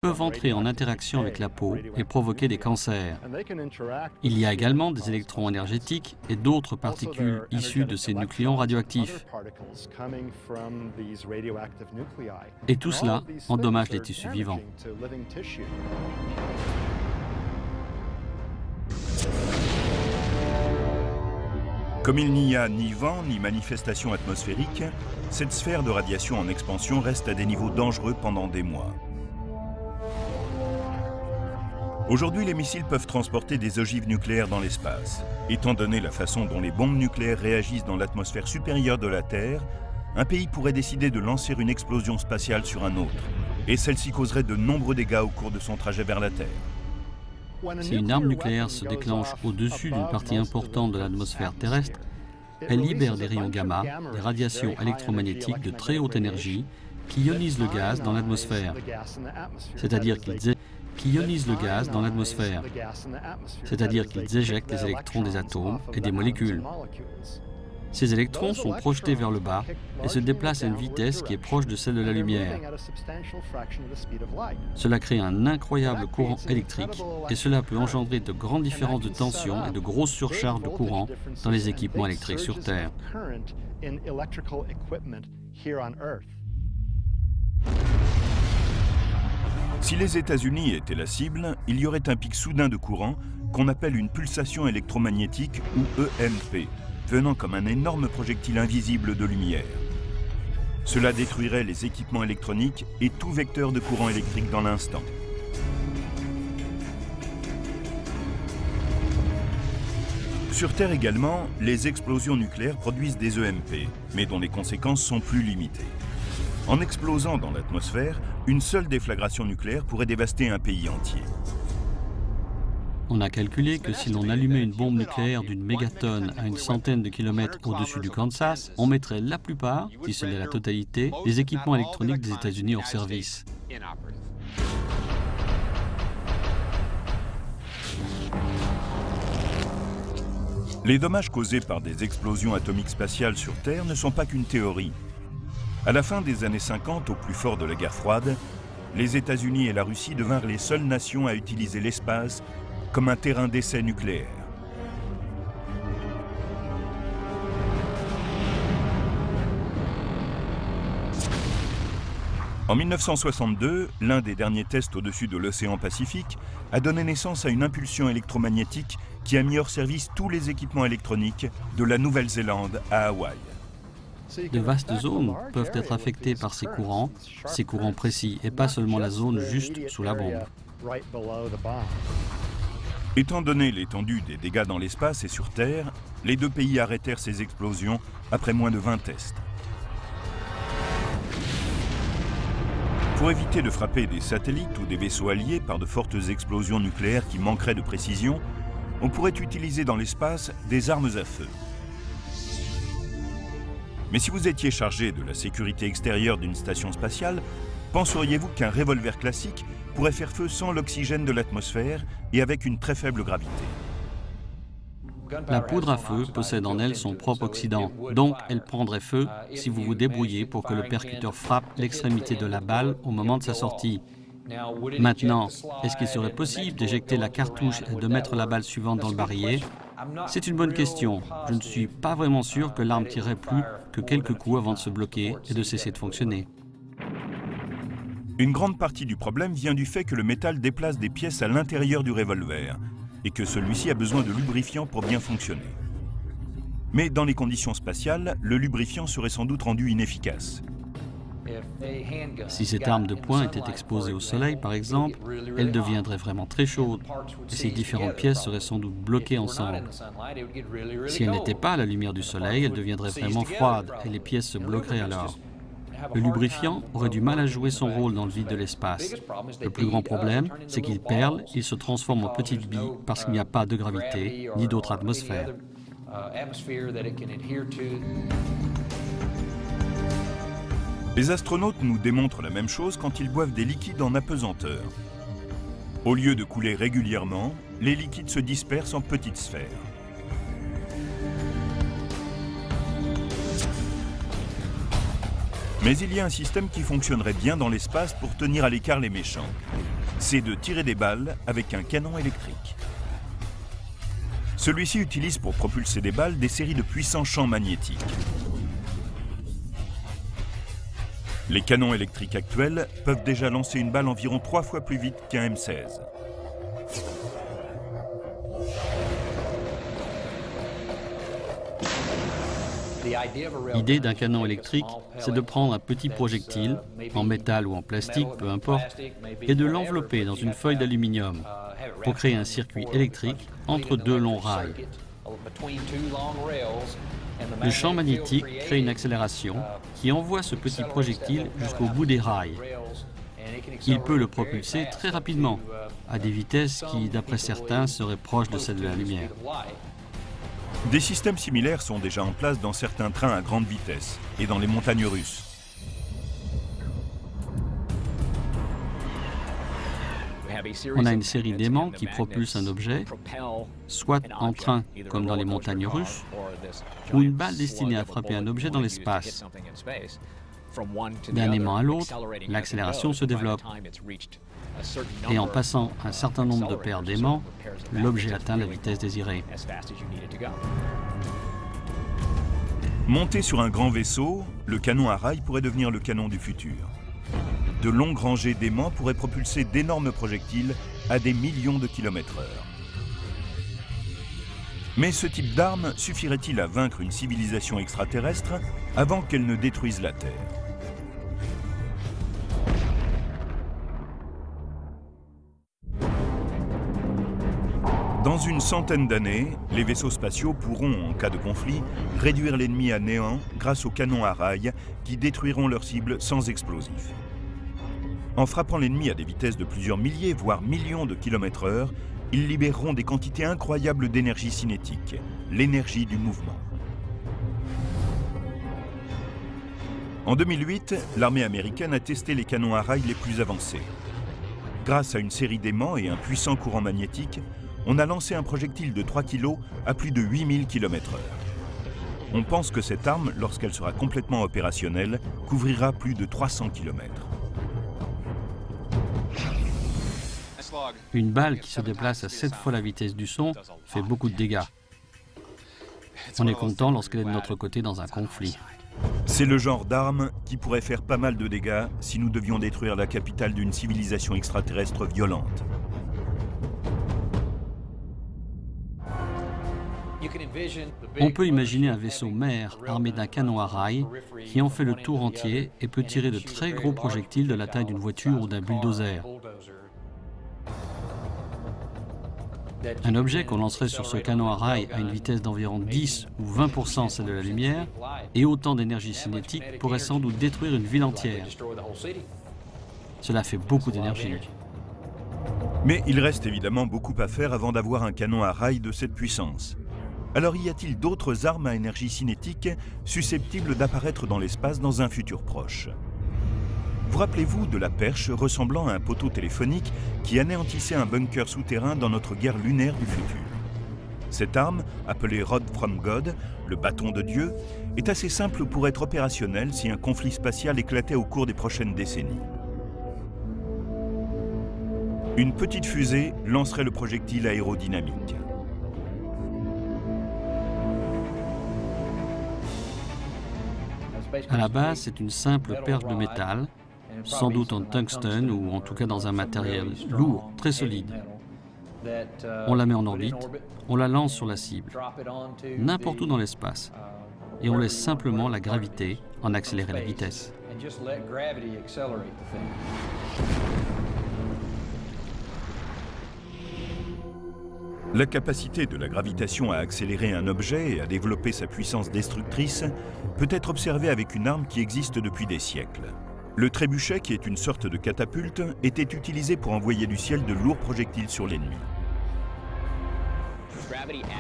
peuvent entrer en interaction avec la peau et provoquer des cancers. Il y a également des électrons énergétiques et d'autres particules issues de ces nucléons radioactifs. Et tout cela endommage les tissus vivants. Comme il n'y a ni vent ni manifestation atmosphérique, cette sphère de radiation en expansion reste à des niveaux dangereux pendant des mois. Aujourd'hui, les missiles peuvent transporter des ogives nucléaires dans l'espace. Étant donné la façon dont les bombes nucléaires réagissent dans l'atmosphère supérieure de la Terre, un pays pourrait décider de lancer une explosion spatiale sur un autre. Et celle-ci causerait de nombreux dégâts au cours de son trajet vers la Terre. Si une arme nucléaire se déclenche au-dessus d'une partie importante de l'atmosphère terrestre, elle libère des rayons gamma, des radiations électromagnétiques de très haute énergie qui ionisent le gaz dans l'atmosphère. C'est-à-dire qu'ils ionisent le gaz dans l'atmosphère, c'est-à-dire qu'ils éjectent les électrons des atomes et des molécules. Ces électrons sont projetés vers le bas et se déplacent à une vitesse qui est proche de celle de la lumière. Cela crée un incroyable courant électrique et cela peut engendrer de grandes différences de tension et de grosses surcharges de courant dans les équipements électriques sur Terre. Si les États-Unis étaient la cible, il y aurait un pic soudain de courant qu'on appelle une pulsation électromagnétique ou EMP, venant comme un énorme projectile invisible de lumière. Cela détruirait les équipements électroniques et tout vecteur de courant électrique dans l'instant. Sur Terre également, les explosions nucléaires produisent des EMP, mais dont les conséquences sont plus limitées. En explosant dans l'atmosphère, une seule déflagration nucléaire pourrait dévaster un pays entier. On a calculé que si l'on allumait une bombe nucléaire d'une mégatonne à une centaine de kilomètres au-dessus du Kansas, on mettrait la plupart, si ce n'est la totalité, des équipements électroniques des États-Unis hors service. Les dommages causés par des explosions atomiques spatiales sur Terre ne sont pas qu'une théorie. À la fin des années 50, au plus fort de la guerre froide, les États-Unis et la Russie devinrent les seules nations à utiliser l'espace comme un terrain d'essai nucléaire. En 1962, l'un des derniers tests au-dessus de l'océan Pacifique a donné naissance à une impulsion électromagnétique qui a mis hors service tous les équipements électroniques de la Nouvelle-Zélande à Hawaï. De vastes zones peuvent être affectées par ces courants précis, et pas seulement la zone juste sous la bombe. Étant donné l'étendue des dégâts dans l'espace et sur Terre, les deux pays arrêtèrent ces explosions après moins de 20 tests. Pour éviter de frapper des satellites ou des vaisseaux alliés par de fortes explosions nucléaires qui manqueraient de précision, on pourrait utiliser dans l'espace des armes à feu. Mais si vous étiez chargé de la sécurité extérieure d'une station spatiale, penseriez-vous qu'un revolver classique pourrait faire feu sans l'oxygène de l'atmosphère et avec une très faible gravité? La poudre à feu possède en elle son propre oxydant, donc elle prendrait feu si vous vous débrouillez pour que le percuteur frappe l'extrémité de la balle au moment de sa sortie. Maintenant, est-ce qu'il serait possible d'éjecter la cartouche et de mettre la balle suivante dans le barillet? C'est une bonne question. Je ne suis pas vraiment sûr que l'arme tirerait plus que quelques coups avant de se bloquer et de cesser de fonctionner. Une grande partie du problème vient du fait que le métal déplace des pièces à l'intérieur du revolver et que celui-ci a besoin de lubrifiant pour bien fonctionner. Mais dans les conditions spatiales, le lubrifiant serait sans doute rendu inefficace. Si cette arme de poing était exposée au soleil, par exemple, elle deviendrait vraiment très chaude et ces différentes pièces seraient sans doute bloquées ensemble. Si elle n'était pas à la lumière du soleil, elle deviendrait vraiment froide et les pièces se bloqueraient alors. Le lubrifiant aurait du mal à jouer son rôle dans le vide de l'espace. Le plus grand problème, c'est qu'il perle, il se transforme en petites billes parce qu'il n'y a pas de gravité ni d'autre atmosphère. Les astronautes nous démontrent la même chose quand ils boivent des liquides en apesanteur. Au lieu de couler régulièrement, les liquides se dispersent en petites sphères. Mais il y a un système qui fonctionnerait bien dans l'espace pour tenir à l'écart les méchants. C'est de tirer des balles avec un canon électrique. Celui-ci utilise pour propulser des balles des séries de puissants champs magnétiques. Les canons électriques actuels peuvent déjà lancer une balle environ 3 fois plus vite qu'un M16. L'idée d'un canon électrique, c'est de prendre un petit projectile, en métal ou en plastique, peu importe, et de l'envelopper dans une feuille d'aluminium pour créer un circuit électrique entre deux longs rails. Le champ magnétique crée une accélération qui envoie ce petit projectile jusqu'au bout des rails. Il peut le propulser très rapidement, à des vitesses qui, d'après certains, seraient proches de celles de la lumière. Des systèmes similaires sont déjà en place dans certains trains à grande vitesse et dans les montagnes russes. On a une série d'aimants qui propulsent un objet, soit en train, comme dans les montagnes russes, ou une balle destinée à frapper un objet dans l'espace. D'un aimant à l'autre, l'accélération se développe. Et en passant un certain nombre de paires d'aimants, l'objet atteint la vitesse désirée. Monté sur un grand vaisseau, le canon à rail pourrait devenir le canon du futur. De longues rangées d'aimants pourraient propulser d'énormes projectiles à des millions de kilomètres/heure. Mais ce type d'arme suffirait-il à vaincre une civilisation extraterrestre avant qu'elle ne détruise la Terre ? Dans une centaine d'années, les vaisseaux spatiaux pourront, en cas de conflit, réduire l'ennemi à néant grâce aux canons à rail qui détruiront leur cible sans explosifs. En frappant l'ennemi à des vitesses de plusieurs milliers, voire millions de kilomètres/heure, ils libéreront des quantités incroyables d'énergie cinétique, l'énergie du mouvement. En 2008, l'armée américaine a testé les canons à rail les plus avancés. Grâce à une série d'aimants et un puissant courant magnétique, on a lancé un projectile de 3 kg à plus de 8000 km/h. On pense que cette arme, lorsqu'elle sera complètement opérationnelle, couvrira plus de 300 km. Une balle qui se déplace à 7 fois la vitesse du son fait beaucoup de dégâts. On est content lorsqu'elle est de notre côté dans un conflit. C'est le genre d'arme qui pourrait faire pas mal de dégâts si nous devions détruire la capitale d'une civilisation extraterrestre violente. On peut imaginer un vaisseau mère armé d'un canon à rail qui en fait le tour entier et peut tirer de très gros projectiles de la taille d'une voiture ou d'un bulldozer. Un objet qu'on lancerait sur ce canon à rail à une vitesse d'environ 10 ou 20% celle de la lumière et autant d'énergie cinétique pourrait sans doute détruire une ville entière. Cela fait beaucoup d'énergie. Mais il reste évidemment beaucoup à faire avant d'avoir un canon à rail de cette puissance. Alors y a-t-il d'autres armes à énergie cinétique susceptibles d'apparaître dans l'espace dans un futur proche ? Vous rappelez-vous de la perche ressemblant à un poteau téléphonique qui anéantissait un bunker souterrain dans notre guerre lunaire du futur? Cette arme, appelée Rod from God, le bâton de Dieu, est assez simple pour être opérationnelle si un conflit spatial éclatait au cours des prochaines décennies. Une petite fusée lancerait le projectile aérodynamique. À la base, c'est une simple perche de métal, sans doute en tungstène ou en tout cas dans un matériel lourd, très solide. On la met en orbite, on la lance sur la cible, n'importe où dans l'espace, et on laisse simplement la gravité en accélérer la vitesse. La capacité de la gravitation à accélérer un objet et à développer sa puissance destructrice peut être observée avec une arme qui existe depuis des siècles. Le trébuchet, qui est une sorte de catapulte, était utilisé pour envoyer du ciel de lourds projectiles sur l'ennemi.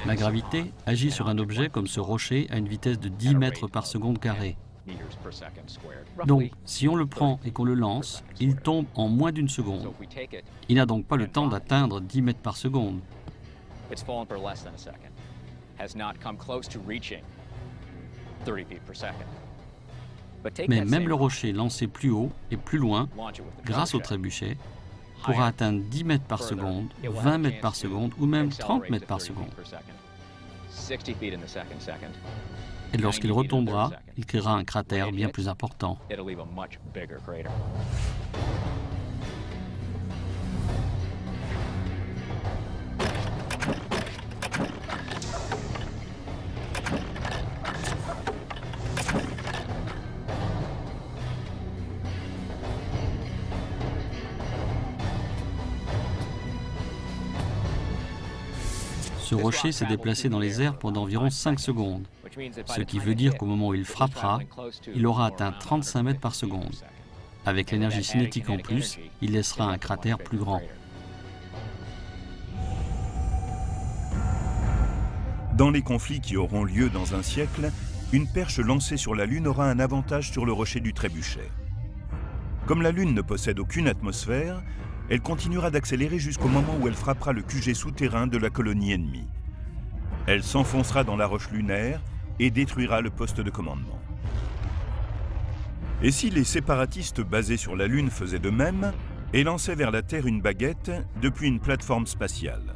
La gravité agit sur un objet comme ce rocher à une vitesse de 10 mètres par seconde carrée. Donc, si on le prend et qu'on le lance, il tombe en moins d'une seconde. Il n'a donc pas le temps d'atteindre 10 mètres par seconde. It's fallen for less than a second, has not come close to reaching 30 feet per second. Mais même le rocher lancé plus haut et plus loin, grâce au trébuchet, pourra atteindre 10 mètres par seconde, 20 mètres par seconde ou même 30 mètres par seconde. Et lorsqu'il retombera, il créera un cratère bien plus important. Ce rocher s'est déplacé dans les airs pendant environ 5 secondes, ce qui veut dire qu'au moment où il frappera, il aura atteint 35 mètres par seconde. Avec l'énergie cinétique en plus, il laissera un cratère plus grand. Dans les conflits qui auront lieu dans un siècle, une perche lancée sur la Lune aura un avantage sur le rocher du trébuchet. Comme la Lune ne possède aucune atmosphère, elle continuera d'accélérer jusqu'au moment où elle frappera le QG souterrain de la colonie ennemie. Elle s'enfoncera dans la roche lunaire et détruira le poste de commandement. Et si les séparatistes basés sur la Lune faisaient de même et lançaient vers la Terre une baguette depuis une plateforme spatiale?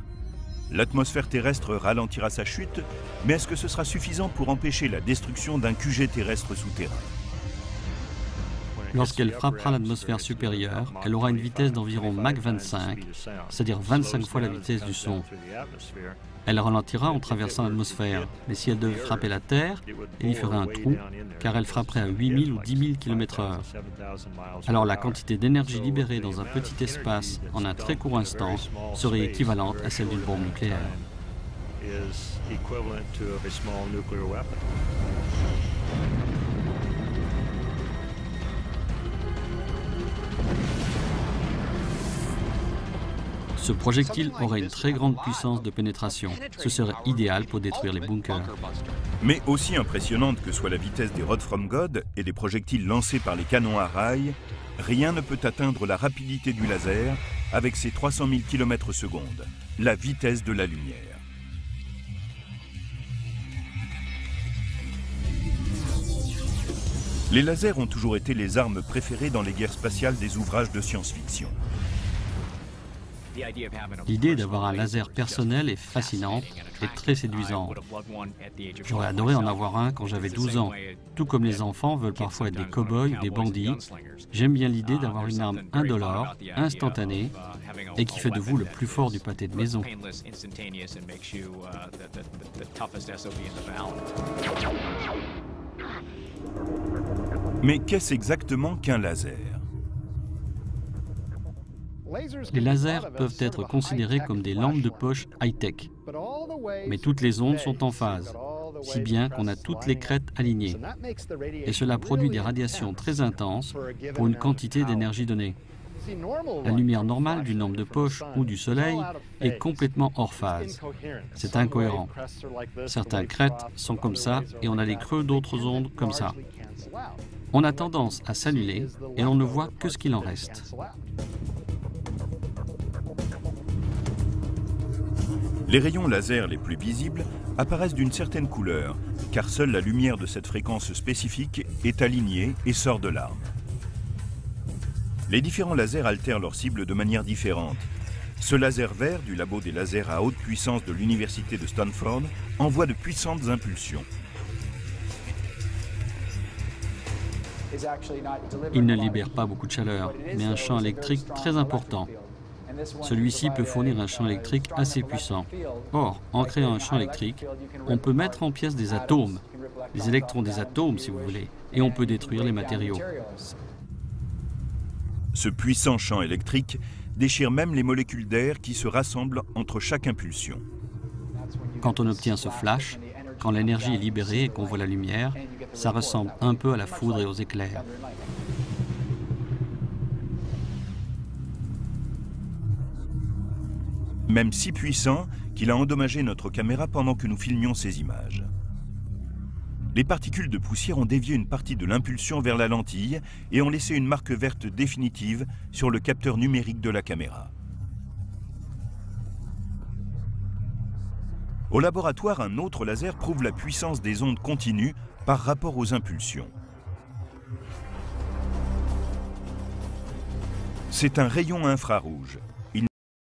L'atmosphère terrestre ralentira sa chute, mais est-ce que ce sera suffisant pour empêcher la destruction d'un QG terrestre souterrain? Lorsqu'elle frappera l'atmosphère supérieure, elle aura une vitesse d'environ Mach 25, c'est-à-dire 25 fois la vitesse du son. Elle ralentira en traversant l'atmosphère, mais si elle devait frapper la Terre, elle y ferait un trou, car elle frapperait à 8000 ou 10 000 km/h. Alors la quantité d'énergie libérée dans un petit espace en un très court instant serait équivalente à celle d'une bombe nucléaire. Ce projectile aurait une très grande puissance de pénétration. Ce serait idéal pour détruire les bunkers. Mais aussi impressionnante que soit la vitesse des Rod from God et des projectiles lancés par les canons à rail, rien ne peut atteindre la rapidité du laser avec ses 300 000 km/s, la vitesse de la lumière. Les lasers ont toujours été les armes préférées dans les guerres spatiales des ouvrages de science-fiction. L'idée d'avoir un laser personnel est fascinante et très séduisante. J'aurais adoré en avoir un quand j'avais 12 ans. Tout comme les enfants veulent parfois être des cow-boys ou des bandits, j'aime bien l'idée d'avoir une arme indolore, instantanée, et qui fait de vous le plus fort du pâté de maison. Mais qu'est-ce exactement qu'un laser ? Les lasers peuvent être considérés comme des lampes de poche high-tech, mais toutes les ondes sont en phase, si bien qu'on a toutes les crêtes alignées. Et cela produit des radiations très intenses pour une quantité d'énergie donnée. La lumière normale d'une lampe de poche ou du soleil est complètement hors phase. C'est incohérent. Certains crêtes sont comme ça et on a les creux d'autres ondes comme ça. On a tendance à s'annuler et on ne voit que ce qu'il en reste. Les rayons laser les plus visibles apparaissent d'une certaine couleur, car seule la lumière de cette fréquence spécifique est alignée et sort de l'arme. Les différents lasers altèrent leur cible de manière différente. Ce laser vert du labo des lasers à haute puissance de l'université de Stanford envoie de puissantes impulsions. Il ne libère pas beaucoup de chaleur, mais un champ électrique très important. Celui-ci peut fournir un champ électrique assez puissant. Or, en créant un champ électrique, on peut mettre en pièces des atomes, les électrons des atomes si vous voulez, et on peut détruire les matériaux. Ce puissant champ électrique déchire même les molécules d'air qui se rassemblent entre chaque impulsion. Quand on obtient ce flash, quand l'énergie est libérée et qu'on voit la lumière, ça ressemble un peu à la foudre et aux éclairs. Même si puissant qu'il a endommagé notre caméra pendant que nous filmions ces images. Les particules de poussière ont dévié une partie de l'impulsion vers la lentille et ont laissé une marque verte définitive sur le capteur numérique de la caméra. Au laboratoire, un autre laser prouve la puissance des ondes continues par rapport aux impulsions. C'est un rayon infrarouge.